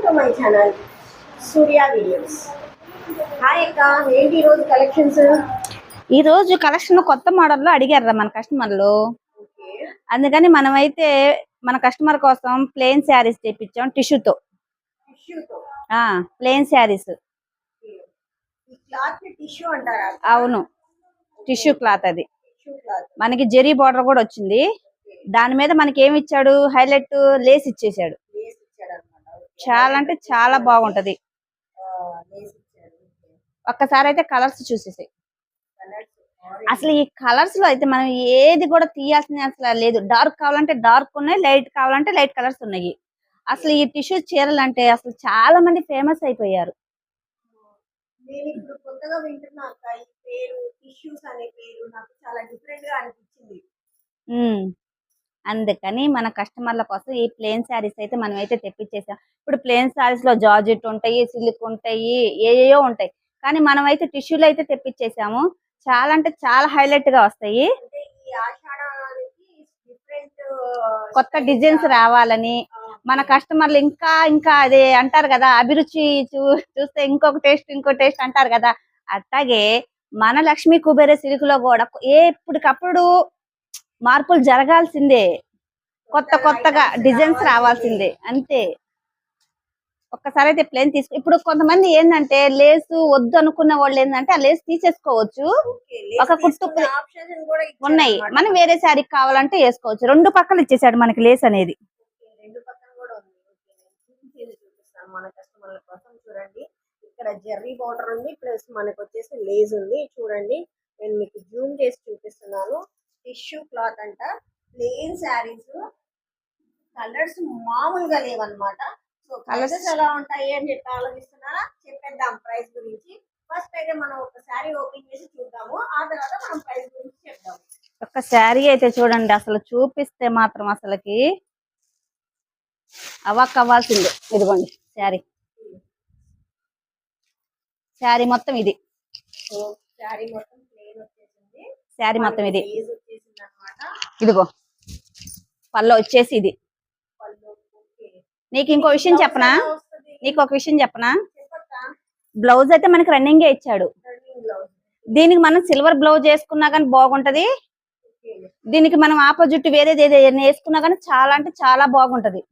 To my channel Surya videos. Hi అక్క, ఏంటి ఈరోజు కలెక్షన్స్? ఈరోజు కలెక్షన్ కొత్త మోడల్లో అడిగారు మన కస్టమర్లు. అందుకని మనమైతే మన కస్టమర్ కోసం ప్లెయిన్ శారీస్ తెప్పించాం టిష్యూతో. ప్లెయిన్ శారీస్. అవును, టిష్యూ క్లాత్. అది మనకి జెరీ బార్డర్ కూడా వచ్చింది. దాని మీద మనకి ఏమి ఇచ్చాడు, హైలైట్ లేస్ ఇచ్చేసాడు. చాలా అంటే చాలా బాగుంటది. ఒక్కసారి అయితే కలర్స్ చూసేసాయి. అసలు ఈ కలర్స్ లో అయితే మనం ఏది కూడా తీయాల్సిన అసలు లేదు. డార్క్ కావాలంటే డార్క్ ఉన్నాయి, లైట్ కావాలంటే లైట్ కలర్స్ ఉన్నాయి. అసలు ఈ టిష్యూ చీరలు అంటే అసలు చాలా మంది ఫేమస్ అయిపోయారు. నేను ఇప్పుడు కొత్తగా వింటున్నా అక్క, ఈ పేరు టిష్యూస్ అనే పేరు నాకు చాలా డిఫరెంట్ గా అనిపించింది. అందుకని మన కస్టమర్ల కోసం ఈ ప్లెయిన్ శారీస్ అయితే మనం అయితే తెప్పించేసాం. ఇప్పుడు ప్లెయిన్ శారీస్ లో జార్జెట్ ఉంటాయి, సిల్క్ ఉంటాయి, ఏయో ఉంటాయి. కానీ మనం అయితే టిష్యూలు అయితే తెప్పించేసాము. చాలా అంటే చాలా హైలైట్ గా వస్తాయి. కొత్త డిజైన్స్ రావాలని మన కస్టమర్లు ఇంకా ఇంకా అదే అంటారు కదా, అభిరుచి చూస్తే ఇంకొక టేస్ట్ ఇంకో టేస్ట్ అంటారు కదా. అట్లాగే మన లక్ష్మీ కుబేర సిల్క్ లో కూడా ఎప్పటికప్పుడు మార్పులు జరగాల్సిందే. కొత్త కొత్తగా డిజైన్స్ రావాల్సిందే. అంతే. ఒక్కసారి అయితే ప్లేన్ తీసుకు. ఇప్పుడు కొంతమంది ఏంటంటే లేసు వద్దు అనుకున్న వాళ్ళు ఏంటంటే ఆ లేస్ తీసేసుకోవచ్చు. ఒక కుట్టు ఉన్నాయి, మనం వేరే శారీ కావాలంటే వేసుకోవచ్చు. రెండు పక్కలు ఇచ్చేసాడు మనకి లేస్ అనేది. మన కస్టమర్ల కోసం చూడండి, ఇక్కడ జెర్రీ బార్డర్ ఉంది, ప్లస్ మనకు వచ్చేసి లేస్ ఉంది. చూడండి, నేను మీకు జూమ్ చేసి చూపిస్తున్నాను. టిష్యూ క్లాత్ అంట, ప్లెయిన్ శారీస్. కలర్స్ మామూలుగా లేవన్నమాట. సో కలర్స్ ఎలా ఉంటాయి అని చెప్పి ఆలోచిస్తున్నారా? చెప్పేద్దాం ప్రైస్ గురించి. ఫస్ట్ అయితే మనం ఒక శారీ ఓపెన్ చేసి చూద్దాము, ఆ తర్వాత మనం ప్రైస్ గురించి చెప్దాము. ఒక శారీ అయితే చూడండి, అసలు చూపిస్తే మాత్రం అసలుకి అవాక్ అవ్వాల్సిందే. ఇదిగోండి శారీ. శారీ మొత్తం ఇది. శారీ మొత్తం ప్లెయిన్ వచ్చేసింది. శారీ మొత్తం ఇది. ఇదిగో పళ్ళు వచ్చేసి ఇది. నీకు ఇంకో విషయం చెప్పనా, బ్లౌజ్ అయితే మనకి రన్నింగే ఇచ్చాడు. దీనికి మనం సిల్వర్ బ్లౌజ్ వేసుకున్నా కానీ బాగుంటది. దీనికి మనం ఆపోజిట్ వేరేది ఏదైనా వేసుకున్నా కానీ చాలా అంటే చాలా బాగుంటది.